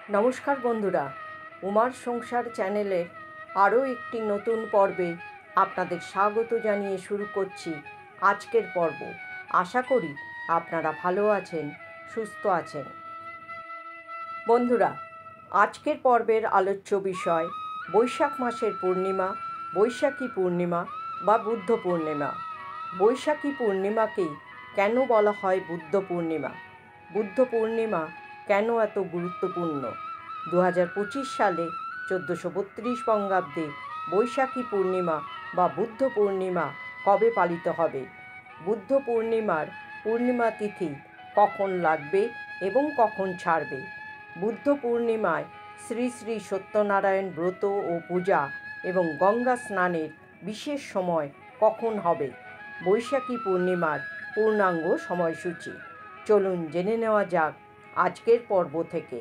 নমস্কার বন্ধুরা, উমার সংসার চ্যানেলের আরও একটি নতুন পর্বে আপনাদের স্বাগত জানিয়ে শুরু করছি আজকের পর্ব। আশা করি আপনারা ভালো আছেন, সুস্থ আছেন। বন্ধুরা, আজকের পর্বের আলোচ্য বিষয় বৈশাখ মাসের পূর্ণিমা, বৈশাখী পূর্ণিমা বা বুদ্ধ পূর্ণিমা। বৈশাখী পূর্ণিমাকে কেন বলা হয় বুদ্ধ পূর্ণিমা? বুদ্ধ পূর্ণিমা কেন এত গুরুত্বপূর্ণ? 2025 সালে 1432 বঙ্গাব্দে বৈশাখী পূর্ণিমা বা বুদ্ধ পূর্ণিমা কবে পালিত হবে? বুদ্ধ পূর্ণিমার পূর্ণিমা তিথি কখন লাগবে এবং কখন ছাড়বে? বুদ্ধ পূর্ণিমায় শ্রী শ্রী সত্যনারায়ণ ব্রত ও পূজা এবং গঙ্গা স্নানের বিশেষ সময় কখন হবে? বৈশাখী পূর্ণিমার পূর্ণাঙ্গ সময়সূচি চলুন জেনে নেওয়া যাক আজকের পর্ব থেকে।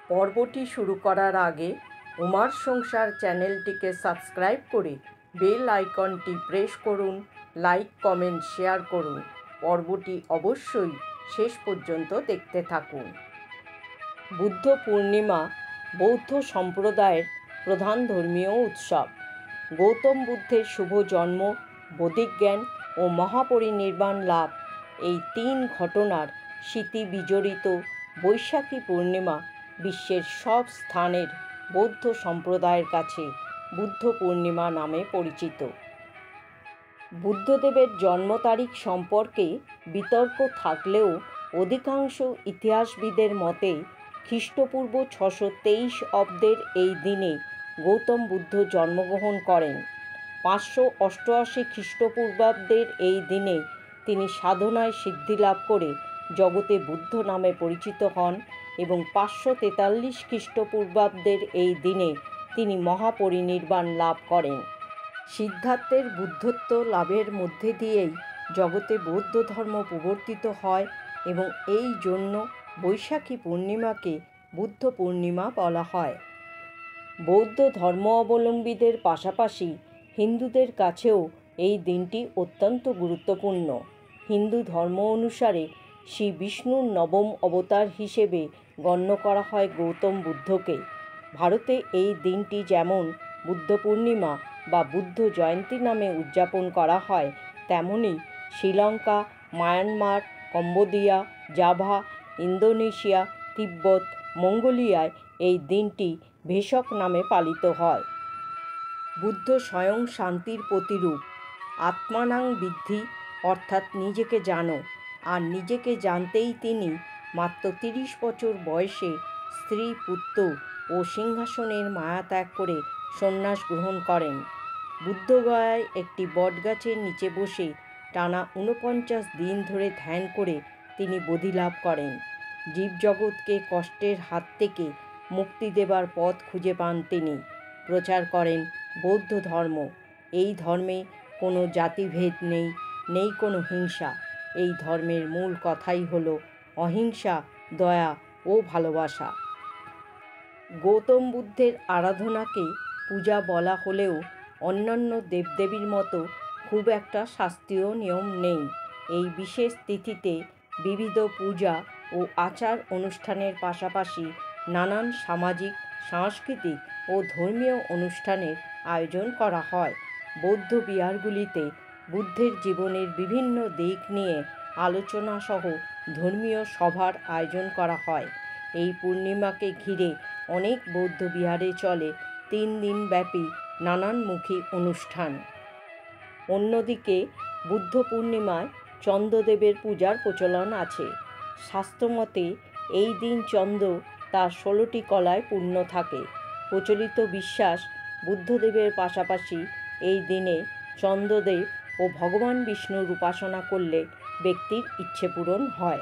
পর্বটি শুরু করার আগে উমার সংসার চ্যানেলটিকে সাবস্ক্রাইব করে বেল আইকনটি প্রেস করুন, লাইক, কমেন্ট, শেয়ার করুন। পর্বটি অবশ্যই শেষ পর্যন্ত দেখতে থাকুন। বুদ্ধ পূর্ণিমা বৌদ্ধ সম্প্রদায়ের প্রধান ধর্মীয় উৎসব। গৌতম বুদ্ধের শুভ জন্ম, বৌদ্ধিক জ্ঞান ও মহাপরিনির্বাণ লাভ, এই তিন ঘটনার স্মৃতি বিজড়িত বৈশাখী পূর্ণিমা বিশ্বের সব স্থানের বৌদ্ধ সম্প্রদায়ের কাছে বুদ্ধ পূর্ণিমা নামে পরিচিত। বুদ্ধদেবের জন্ম তারিখ সম্পর্কে বিতর্ক থাকলেও অধিকাংশ ইতিহাসবিদের মতে খ্রিস্টপূর্ব 623 অব্দের এই দিনে গৌতম বুদ্ধ জন্মগ্রহণ করেন। 588 খ্রিস্টপূর্বাব্দের এই দিনে তিনি সাধনায় সিদ্ধিলাভ করে জগতে বুদ্ধ নামে পরিচিত হন এবং 543 খ্রিস্টপূর্বাব্দের এই দিনে তিনি মহাপরিনির্বাণ লাভ করেন। সিদ্ধার্থের বুদ্ধত্ব লাভের মধ্যে দিয়েই জগতে বৌদ্ধ ধর্ম প্রবর্তিত হয় এবং এই জন্য বৈশাখী পূর্ণিমাকে বুদ্ধ পূর্ণিমা বলা হয়। বৌদ্ধ ধর্ম অবলম্বীদের পাশাপাশি হিন্দুদের কাছেও এই দিনটি অত্যন্ত গুরুত্বপূর্ণ। হিন্দু ধর্ম অনুসারে শ্রী বিষ্ণুর নবম অবতার হিসেবে গণ্য করা হয় গৌতম বুদ্ধকে। ভারতে এই দিনটি যেমন বুদ্ধ পূর্ণিমা বা বুদ্ধ জয়ন্তী নামে উদযাপন করা হয়, তেমনি Sri Lanka, Myanmar, Cambodia, Java, Indonesia, Tibet, মঙ্গোলিয়ায় এই দিনটি ভেসক নামে পালিত হয়। বুদ্ধ স্বয়ং শান্তির প্রতিরূপ। আত্মানাং বিদ্ধি, অর্থাৎ নিজেকে জানো। আর নিজেকে জানতেই তিনি মাত্র 30 বছর বয়সে স্ত্রী, পুত্র ও সিংহাসনের মায়া ত্যাগ করে সন্ন্যাস গ্রহণ করেন। বুদ্ধগয়ায় একটি বটগাছের নিচে বসে টানা 49 দিন ধরে ধ্যান করে তিনি বোধিলাভ করেন। জীবজগৎকে কষ্টের হাত থেকে মুক্তি দেবার পথ খুঁজে পান তিনি। প্রচার করেন বৌদ্ধ ধর্ম। এই ধর্মে কোনো জাতিভেদ নেই, নেই কোনো হিংসা। এই ধর্মের মূল কথাই হলো অহিংসা, দয়া ও ভালোবাসা। গৌতম বুদ্ধের আরাধনাকে পূজা বলা হলেও অন্যান্য দেবদেবীর মতো খুব একটা শাস্ত্রীয় নিয়ম নেই। এই বিশেষ তিথিতে বিবিধ পূজা ও আচার অনুষ্ঠানের পাশাপাশি নানান সামাজিক, সাংস্কৃতিক ও ধর্মীয় অনুষ্ঠানের আয়োজন করা হয়। বৌদ্ধ বিহারগুলিতে বুদ্ধের জীবনের বিভিন্ন দিক নিয়ে আলোচনা সহ ধর্মীয় সভার আয়োজন করা হয়। এই পূর্ণিমাকে ঘিরে অনেক বৌদ্ধ বিহারে চলে 3 দিন ব্যাপী নানানমুখী অনুষ্ঠান। অন্যদিকে বুদ্ধ পূর্ণিমায় চন্দ্রদেবের পূজার প্রচলন আছে। শাস্ত্রমতে এই দিন চন্দ্র তার 16টি কলায় পূর্ণ থাকে। প্রচলিত বিশ্বাস, বুদ্ধদেবের পাশাপাশি এই দিনে চন্দ্রদেব ও ভগবান বিষ্ণুর উপাসনা করলে ব্যক্তির ইচ্ছে পূরণ হয়।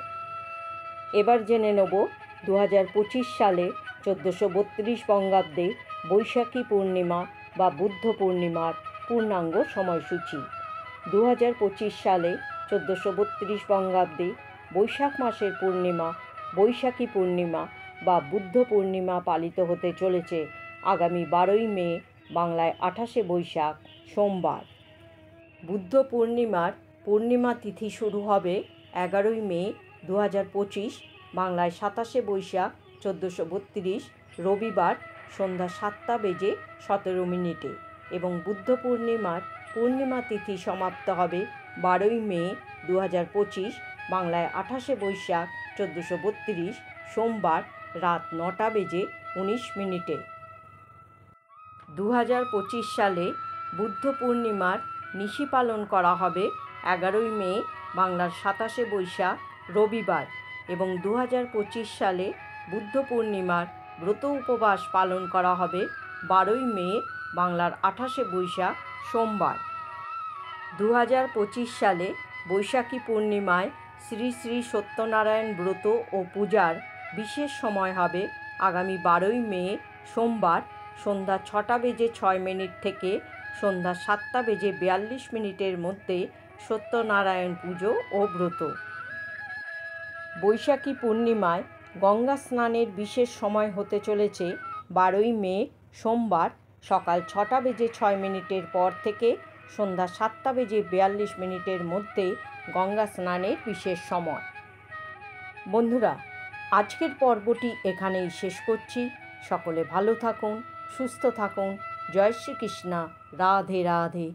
এবার জেনে নেব 2025 সালে 1432 বঙ্গাব্দে বৈশাখী পূর্ণিমা বা বুদ্ধ পূর্ণিমার পূর্ণাঙ্গ সময়সূচি। 2025 সালে 1432 বঙ্গাব্দে বৈশাখ মাসের পূর্ণিমা, বৈশাখী পূর্ণিমা বা বুদ্ধ পূর্ণিমা পালিত হতে চলেছে আগামী 12ই মে, বাংলায় 28শে বৈশাখ, সোমবার। বুদ্ধ পূর্ণিমার পূর্ণিমা তিথি শুরু হবে 11ই মে 2025, বাংলায় 27শে বৈশাখ, 1432 রবিবার সন্ধ্যা 7:17 এবং বুদ্ধ পূর্ণিমার পূর্ণিমা তিথি সমাপ্ত হবে 12 মে 2025 বাংলায় 28শে বৈশাখ 1432 সোমবার রাত 9:19। 2025 সালে বুদ্ধ পূর্ণিমার নিশি পালন করা হবে 11 মে বাংলার 27শে বৈশাখ রবিবার এবং 2025 সালে বুদ্ধ পূর্ণিমার ব্রত উপবাস পালন করা হবে 12 মে বাংলার 28শে বৈশাখ সোমবার। 2025 সালে বৈশাখী পূর্ণিমায় শ্রী শ্রী সত্যনারায়ণ ব্রত ও পূজার বিশেষ সময় হবে আগামী 12 মে সোমবার সন্ধ্যা 6:06 থেকে সন্ধ্যা 7:42 মধ্যে সত্যনারায়ণ পুজো ও ব্রত। বৈশাখী পূর্ণিমায় গঙ্গা স্নানের বিশেষ সময় হতে চলেছে 12 মে সোমবার সকাল 6:06 পর থেকে সন্ধ্যা 7:42 মধ্যে গঙ্গা স্নানের বিশেষ সময়। বন্ধুরা, আজকের পর্বটি এখানেই শেষ করছি। সকলে ভালো থাকুন, সুস্থ থাকুন। জয় শ্রীকৃষ্ণ। রাধে রাধে।